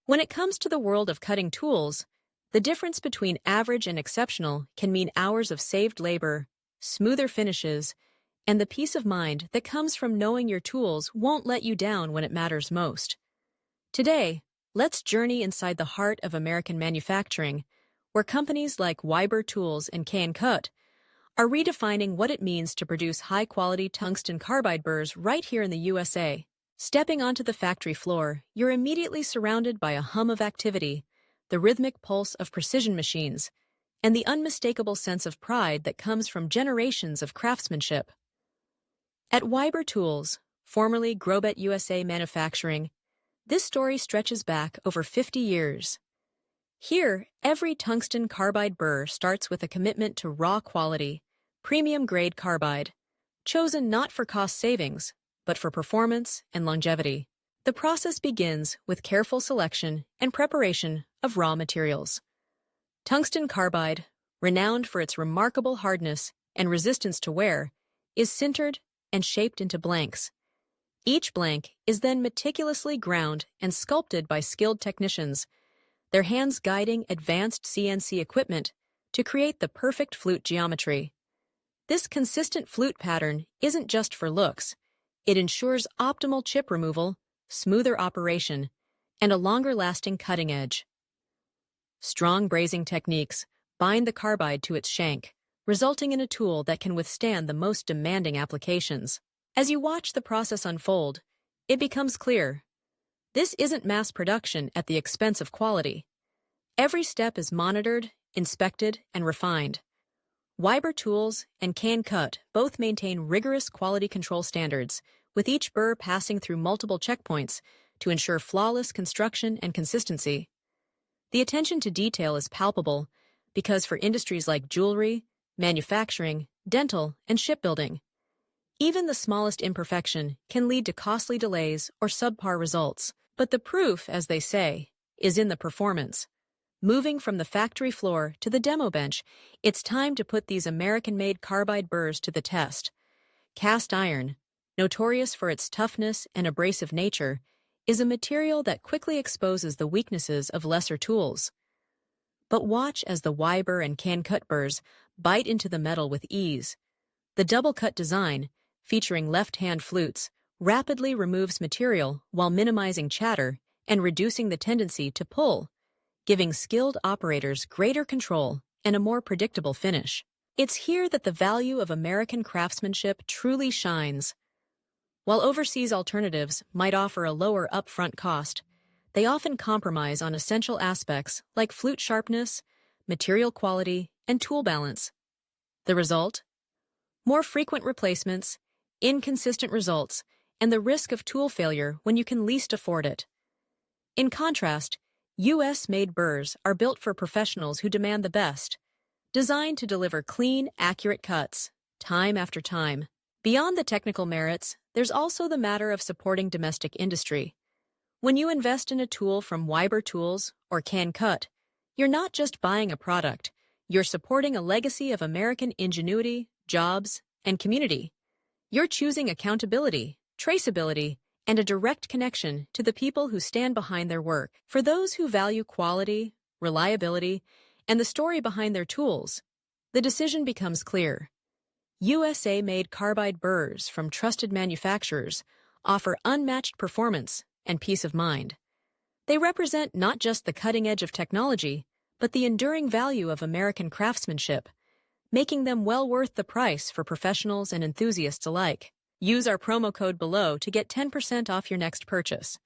When it comes to the world of cutting tools, the difference between average and exceptional can mean hours of saved labor, smoother finishes, and the peace of mind that comes from knowing your tools won't let you down when it matters most. Today, let's journey inside the heart of American manufacturing, where companies like Weber Tools and Cut are redefining what it means to produce high-quality tungsten carbide burrs right here in the USA. Stepping onto the factory floor, you're immediately surrounded by a hum of activity, the rhythmic pulse of precision machines, and the unmistakable sense of pride that comes from generations of craftsmanship. At Weber Tools, formerly Grobet USA Manufacturing, this story stretches back over 50 years. Here, every tungsten carbide burr starts with a commitment to raw quality, premium-grade carbide, chosen not for cost savings, but for performance and longevity. The process begins with careful selection and preparation of raw materials. Tungsten carbide, renowned for its remarkable hardness and resistance to wear, is sintered and shaped into blanks. Each blank is then meticulously ground and sculpted by skilled technicians, their hands guiding advanced CNC equipment to create the perfect flute geometry. This consistent flute pattern isn't just for looks. It ensures optimal chip removal, smoother operation, and a longer-lasting cutting edge. Strong brazing techniques bind the carbide to its shank, resulting in a tool that can withstand the most demanding applications. As you watch the process unfold, it becomes clear. This isn't mass production at the expense of quality. Every step is monitored, inspected, and refined. Weber Tools and Cut both maintain rigorous quality control standards, with each burr passing through multiple checkpoints to ensure flawless construction and consistency. The attention to detail is palpable because for industries like jewelry, manufacturing, dental, and shipbuilding, even the smallest imperfection can lead to costly delays or subpar results. But the proof, as they say, is in the performance. Moving from the factory floor to the demo bench, it's time to put these American-made carbide burrs to the test. Cast iron, notorious for its toughness and abrasive nature, is a material that quickly exposes the weaknesses of lesser tools. But watch as the Weber and Cut burrs bite into the metal with ease. The double-cut design, featuring left-hand flutes, rapidly removes material while minimizing chatter and reducing the tendency to pull, giving skilled operators greater control and a more predictable finish. It's here that the value of American craftsmanship truly shines. While overseas alternatives might offer a lower upfront cost, they often compromise on essential aspects like flute sharpness, material quality, and tool balance. The result? More frequent replacements, inconsistent results, and the risk of tool failure when you can least afford it. In contrast, U.S.-made burrs are built for professionals who demand the best, designed to deliver clean, accurate cuts, time after time. Beyond the technical merits, there's also the matter of supporting domestic industry. When you invest in a tool from Weber Tools or Cut, you're not just buying a product, you're supporting a legacy of American ingenuity, jobs, and community. You're choosing accountability, traceability, and a direct connection to the people who stand behind their work. For those who value quality, reliability, and the story behind their tools, the decision becomes clear. USA-made carbide burrs from trusted manufacturers offer unmatched performance and peace of mind. They represent not just the cutting edge of technology, but the enduring value of American craftsmanship, making them well worth the price for professionals and enthusiasts alike. Use our promo code below to get 10% off your next purchase.